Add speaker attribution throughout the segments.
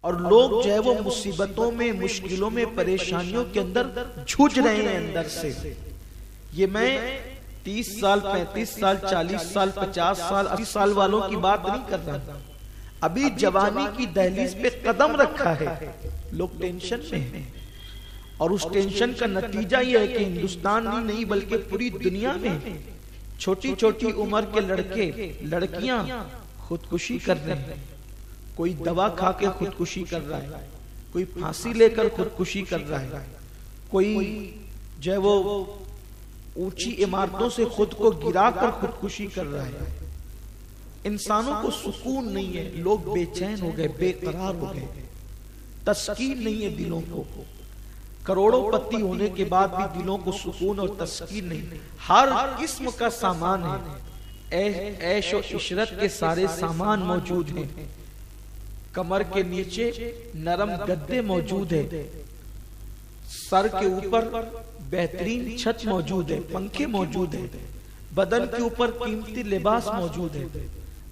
Speaker 1: और लोग जो है वो मुसीबतों में, मुश्किलों में, परेशानियों के अंदर झूझ रहे हैं अंदर से। ये मैं 30 साल, 35 साल, 40 साल, 50 साल, 80 साल वालों की बात नहीं कर रहा। अभी जवानी की दहलीज पे कदम रखा है, लोग टेंशन में हैं। और उस टेंशन का नतीजा ये है कि हिंदुस्तान ही नहीं बल्कि पूरी दुनिया में छोटी छोटी उम्र के लड़के लड़कियां खुदकुशी कर रहे हैं। कोई दवा खा के खुदकुशी कर रहा है, कोई फांसी लेकर खुदकुशी कर रहा है, कोई जो है वो ऊंची इमारतों से खुद को गिराकर खुदकुशी कर रहा है। इंसानों को सुकून नहीं है, लोग बेचैन हो गए, बेकरार हो गए, तस्कीन नहीं है दिलों को। करोड़ों पति होने के बाद भी दिलों को सुकून और तस्कीन नहीं। हर किस्म का सामान है, ऐश और इशरत के सारे सामान मौजूद हैं। कमर के नीचे नरम गद्दे मौजूद है, सर के ऊपर बेहतरीन छत मौजूद है, पंखे मौजूद है, बदन के ऊपर कीमती लिबास मौजूद है,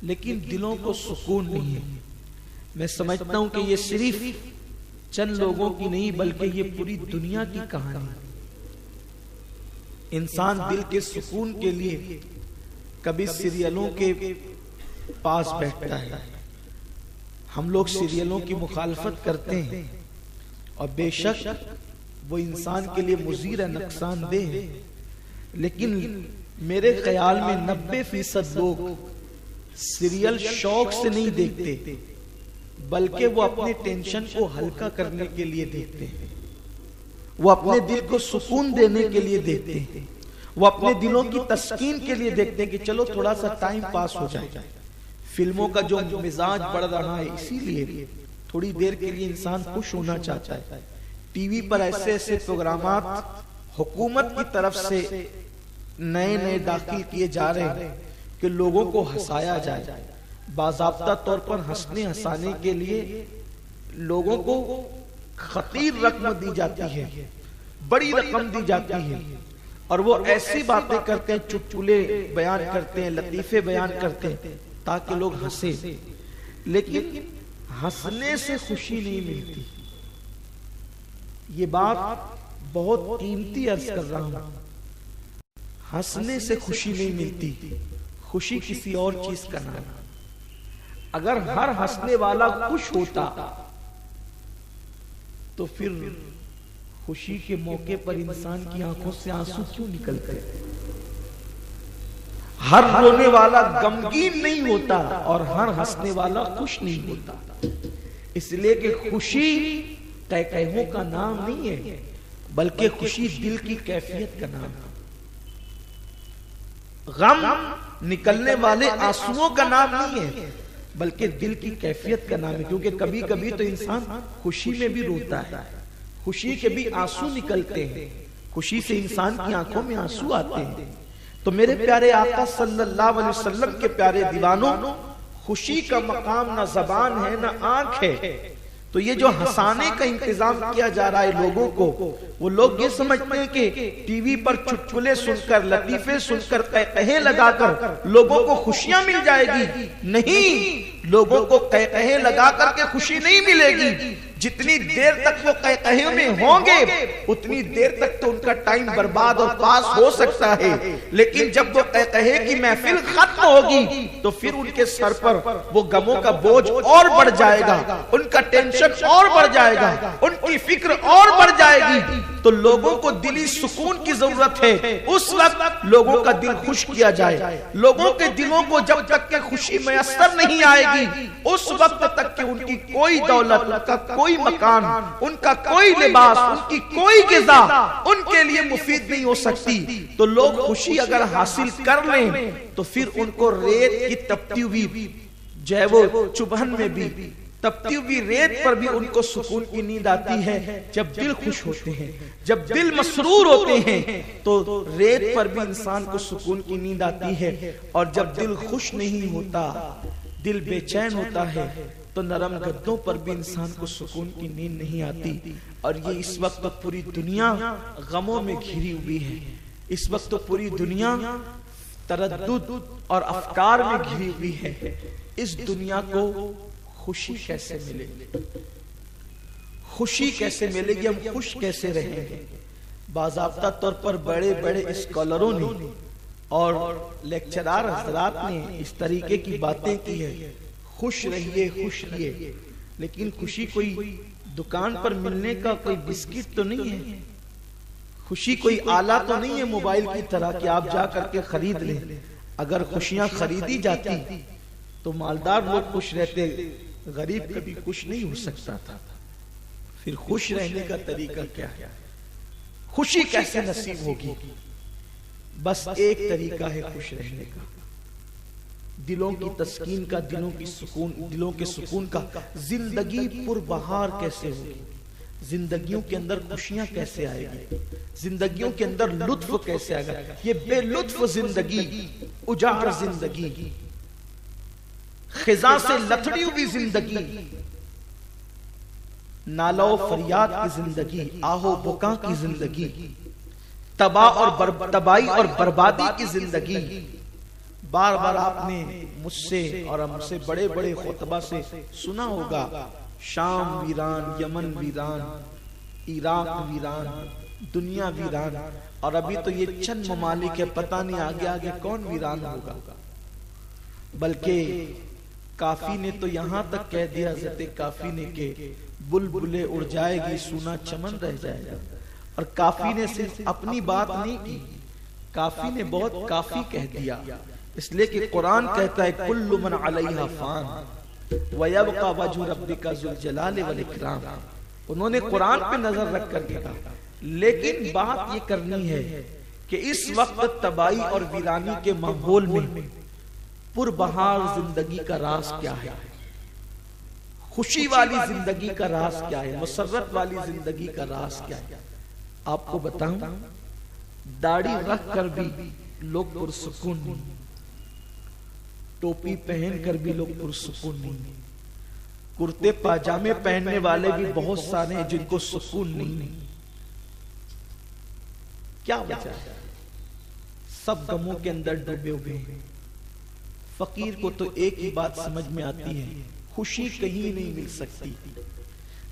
Speaker 1: लेकिन दिलों को सुकून नहीं है। मैं समझता हूं कि ये सिर्फ चंद लोगों की नहीं बल्कि ये पूरी दुनिया की कहानी है। इंसान दिल के सुकून के लिए कभी सीरियलों के पास बैठता है। हम लोग सीरियलों की मुखालफत करते हैं और बेशक वो इंसान के लिए मुज़ीर है, नुकसानदेह है, लेकिन मेरे ख्याल में 90% लोग सीरियल शौक से नहीं देखते बल्कि वो अपने टेंशन को हल्का करने के लिए देखते हैं, वो अपने दिल को सुकून देने के लिए देखते हैं, वो अपने दिलों की तस्कीन के लिए देखते हैं कि चलो थोड़ा सा टाइम पास हो जाए। फिल्मों का जो मिजाज बढ़ रहा है, इसीलिए थोड़ी देर के लिए इंसान खुश होना चाहता है। टीवी पर ऐसे ऐसे प्रोग्राम हुकूमत की तरफ से नए नए दाखिल किए जा रहे हैं कि लोगों को हंसाया जाए। बाज़ाब्ता तौर पर हंसने हंसाने के लिए लोगों को खतीर रकम दी जाती है, बड़ी रकम दी जाती है, और वो ऐसी बातें करते हैं, चुटकुले बयान करते हैं, लतीफे बयान करते हैं ताकि लोग हंसे, लेकिन हंसने से खुशी नहीं मिलती। ये बात बहुत कीमती अर्ज कर रहा हूं। हंसने से खुशी नहीं मिलती, खुशी किसी और चीज का नाम है। अगर हर हंसने वाला खुश होता तो फिर खुशी के मौके पर इंसान की आंखों से आंसू क्यों निकलते? हर रोने वाला गमगीन नहीं होता और हर हंसने वाला खुश नहीं होता। इसलिए कि खुशी कहकहों का नाम नहीं है बल्कि खुशी दिल की कैफियत का नाम है। गम निकलने वाले आंसुओं का नाम नहीं है बल्कि दिल की कैफियत का नाम है। क्योंकि कभी कभी तो इंसान खुशी में भी रोता है, खुशी के भी आंसू निकलते हैं, खुशी से इंसान की आंखों में आंसू आते हैं। तो मेरे प्यारे आका सल्लल्लाहु अलैहि वसल्लम के प्यारे दीवानों, खुशी का मकाम ना जबान है ना आंख है। तो ये जो हंसाने का इंतजाम किया जा रहा है लोगों को, वो लोग ये समझते हैं कि टीवी पर चुटकुले सुनकर, लतीफे सुनकर, कहकहे लगाकर लोगों को खुशियां मिल जाएगी। नहीं, लोगों को कहकहे लगा करके खुशी नहीं मिलेगी। जितनी देर तक वो कहकहे में होंगे उतनी देर तक तो उनका टाइम बर्बाद और पास हो सकता है, लेकिन जब वो कहकहे की महफिल खत्म होगी तो फिर उनके सर पर वो गमों का बोझ और बढ़ जाएगा, उनका टेंशन और बढ़ जाएगा, उनकी फिक्र और बढ़ जाएगी। तो लोगों को दिली सुकून की जरूरत है। उस वक्त लोगों का दिल खुश किया जाए। लोगों के दिलों को जब तक के खुशी मयसर नहीं आएगी उस वक्त तक कि उनकी कोई दौलत, उनका कोई मकान, उनका कोई लिबास, उनकी कोई ग़िज़ा उनके लिए मुफीद नहीं हो सकती। तो लोग खुशी अगर हासिल कर लें तो फिर उनको रेत की तपती हुई जो है वो चुभन में भी, तपती हुई रेत पर भी उनको सुकून की नींद आती है। जब दिल खुश होते हैं, जब दिल मसरूर होते हैं तो रेत पर भी इंसान को सुकून की नींद आती है। और जब दिल खुश नहीं होता, दिल बेचैन होता है, तो नरम गद्दों पर भी इंसान को सुकून की नींद नहीं आती। और ये इस वक्त तो पूरी दुनिया गमों में घिरी हुई है। इस वक्त तो पूरी दुनिया तरद्दुद और अफकार में घिरी हुई है। इस दुनिया को खुशी कैसे मिले? खुशी कैसे मिलेगी, हम खुश कैसे रहेंगे। बाज़ाब्ता तौर पर बड़े बड़े स्कॉलरों ने और लेक्चरार हजरात ने इस तरीके की बातें की है, खुश रहिए खुश रहिए। लेकिन खुशी कोई दुकान पर मिलने का कोई बिस्किट तो नहीं है, खुशी कोई आला तो नहीं है मोबाइल की तरह कि आप जा करके खरीद लें। अगर खुशियां खरीदी जाती तो मालदार लोग खुश रहते, गरीब कभी खुश नहीं हो सकता था। फिर खुश रहने का तरीका क्या है, खुशी कैसे नसीब होगी? बस एक तरीका है खुश रहने का, दिलों की तस्कीन का, दिलों के सुकून का। जिंदगी पुरबहार कैसे होगी, जिंदगियों के अंदर खुशियां कैसे आएगी, जिंदगियों के अंदर लुत्फ कैसे आएगा? ये बेलुत्फ जिंदगी, उजाड़ जिंदगी, खिजा से लथड़ी हुई जिंदगी, नालो फरियाद की जिंदगी, आहो बुका की जिंदगी, तबाही और बर्बादी की जिंदगी। बार बार आपने मुझसे और हमसे बड़े बड़े खुतबा से सुना होगा, शाम वीरान, यमन वीरान, इराक वीरान, दुनिया वीरान। और अभी तो ये चंद ममालिक है, पता नहीं आगे आगे कौन वीरान होगा। बल्कि काफी ने तो यहां तक कह दिया, हज़रत काफी ने के बुलबुलें उड़ जाएगी, सूना चमन रह जाएगा। और काफी ने सिर्फ अपनी बात नहीं की, काफी ने बहुत काफी कह दिया। इसलिए कि कुरान कहता है कुल्लु मन अलैहा फान व यबका वजहु रब्बिका ज़ुल जलाली वल इकराम। उन्होंने कुरान पे नजर रख कर कहा। लेकिन बात ये करनी है कि इस वक्त तबाही और वीरानी के माहौल में पुरबहार जिंदगी का राज क्या है, खुशी वाली जिंदगी का राज क्या है, मुसर्रत वाली जिंदगी का राज क्या है? आपको बताऊं, दाढ़ी रख कर भी लोग पुरसुकून नहीं, टोपी पहन कर भी लोग पुरसुकून नहीं, कुर्ते पाजामे पहनने वाले भी बहुत सारे हैं जिनको सुकून नहीं। क्या वजह है? सब गमों के अंदर डूबे हुए हैं। फकीर को तो एक ही बात समझ में आती है, खुशी कहीं नहीं मिल सकती,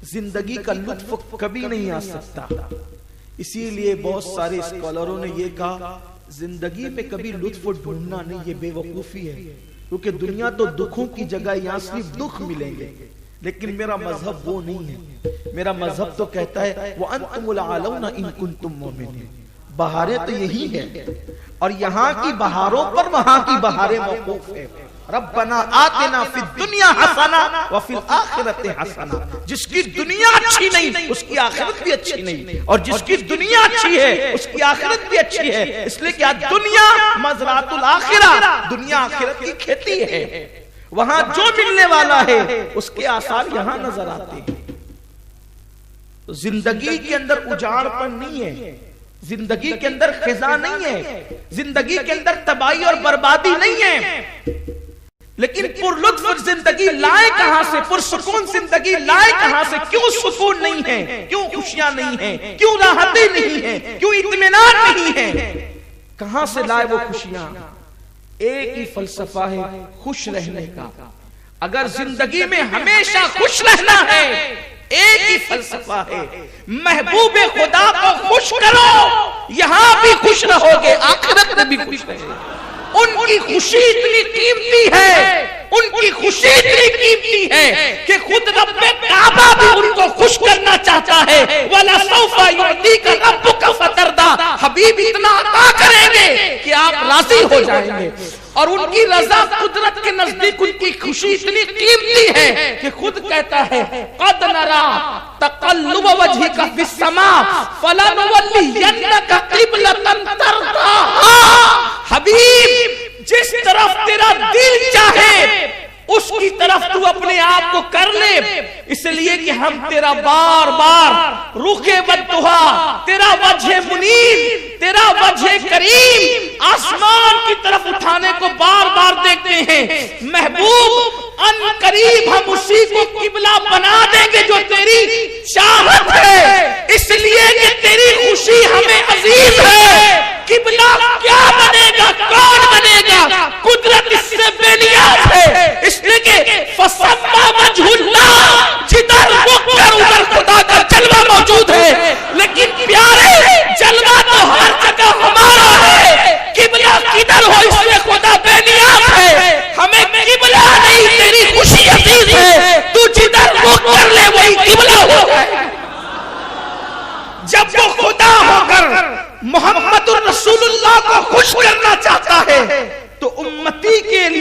Speaker 1: जिंदगी का लुत्फ कभी नहीं आ सकता। इसीलिए बहुत सारे स्कॉलरों ने यह कहा, जिंदगी में कभी लुत्फ ढूंढना नहीं, ये बेवकूफी है। क्योंकि दुनिया तो दुखों की जगह, यहां सिर्फ दुख मिलेंगे। लेकिन मेरा मजहब वो नहीं है। मेरा मजहब तो कहता है वो अंतुमुल आलौना इन कुंतुम मोमिनीन। बहारें तो यही है, और यहाँ की बहारों पर वहां की बहारें मौकूफ है। रब्बना आतिना फिद दुनिया हसना व फिल आखिरति हसना। जिसकी दुनिया अच्छी नहीं उसकी आखिरत भी अच्छी नहीं, और जिसकी दुनिया अच्छी है उसकी आखिरत भी अच्छी है। इसलिए क्या दुनिया मज़रातुल आखिरा, दुनिया आखिरत की खेती है। वहां जो मिलने वाला है उसके आसार यहां नजर आते हैं। तो जिंदगी के अंदर उजाड़पन नहीं है, जिंदगी के अंदर खिजा नहीं है, जिंदगी के अंदर तबाही और बर्बादी नहीं है। लेकिन पुरलुत्फ जिंदगी लाए कहां से, पुरसुकून जिंदगी लाए कहां से? क्यों सुकून नहीं है, क्यों खुशियां नहीं है, क्यों राहतें नहीं है, क्यों इत्मीनान नहीं है? कहां से लाए वो खुशियां? एक ही फलसफा है, खुश रहने का। अगर जिंदगी में हमेशा खुश रहना है, एक ही फलसफा है, महबूब खुदा को खुश करो, यहां भी खुश रहोगे, आखिरत में भी खुश रहोगे। उनकी खुशी इतनी कीमती है, उनकी खुशी इतनी कीमती है कि खुद रब्बे काबा भी उनको खुश करना चाहता है। वला सौफा युअतीका रब्बुका फतरदा। हबीब इतना अता करेंगे कि आप राजी हो जाएंगे। और उनकी रजा कुदरत के नजदीक उनकी खुशी इतनी कीमती है कि खुद कहता है कद नरा तक़ल्लुब वजहिका फिस समा फलनुवल्लियन्नका क़िबलतन तरदाहा। हबीब, जिस तरफ तेरा दिल चाहे उसकी तरफ तू अपने आप को कर ले, इसलिए कि हम तेरा बार बार रुखे बद्दुहा, तेरा वजह मुनीब, तेरा वजह करीम आसमान की तरफ उठाने को बार बार देखते हैं। महबूब, अन करीब हम उसी को किबला बना देंगे जो तेरी चाहत है, इसलिए कि तेरी खुशी हमें अजीज है। किबला क्या बनेगा, कौन बनेगा? कुदरत इससे बेनियाज है। इसलिए कि फसम्मा वजहुल्लाह, जिधर रुख कर उधर खुदा का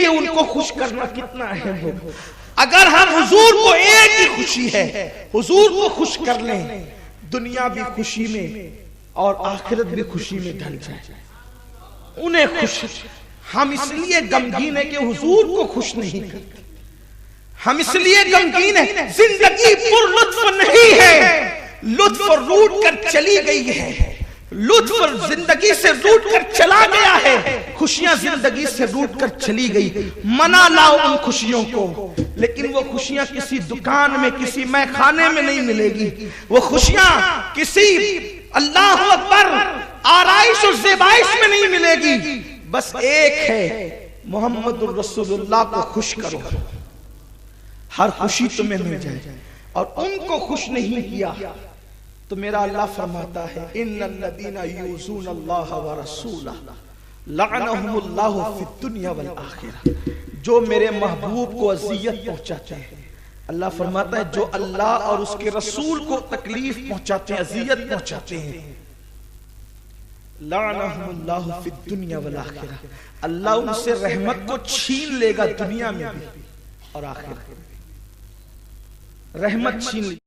Speaker 1: लिए उनको खुश करना कितना अहम हो। अगर हम हुजूर को, एक ही खुशी है, हुजूर को खुश कर लें, दुनिया भी खुशी में और आखिरत भी खुशी में ढल जाए, उन्हें खुश। हम इसलिए गमगीन है कि हुजूर को खुश नहीं करते, हम इसलिए गमगीन है, जिंदगी पुरलुत्फ नहीं है, लुत्फ रूट कर चली गई है, लुत्फ जिंदगी से रूट कर चला गया है, खुशियां जिंदगी से रूट कर चली गई। मना लाओ उन खुशियों को, लेकिन वो खुशियां किसी दुकान में, किसी मैखाने में नहीं मिलेगी। वो खुशियां किसी अल्लाह अकबर आराइश और ज़ेबाइश में नहीं मिलेगी। बस एक है, मोहम्मद रसूलुल्लाह को खुश करो, हर खुशी तुम्हें मिल जाए। और उनको खुश नहीं किया तो मेरा अल्लाह फरमाता है, इन्नल्लज़ीना यूज़ूना अल्लाह व रसूलहु लअनहुमुल्लाहु फिद दुनिया वल आखिरह। जो मेरे महबूब को अज़ियत पहुंचाते हैं, अल्लाह फरमाता है जो अल्लाह और उसके रसूल को तकलीफ पहुंचाते हैं, अज़ियत पहुंचाते हैं, लअनहुमुल्लाहु फिद दुनिया वल आखिरह, अल्लाह उनसे रहमत को छीन लेगा, दुनिया में भी और आखिरत में रहमत छीन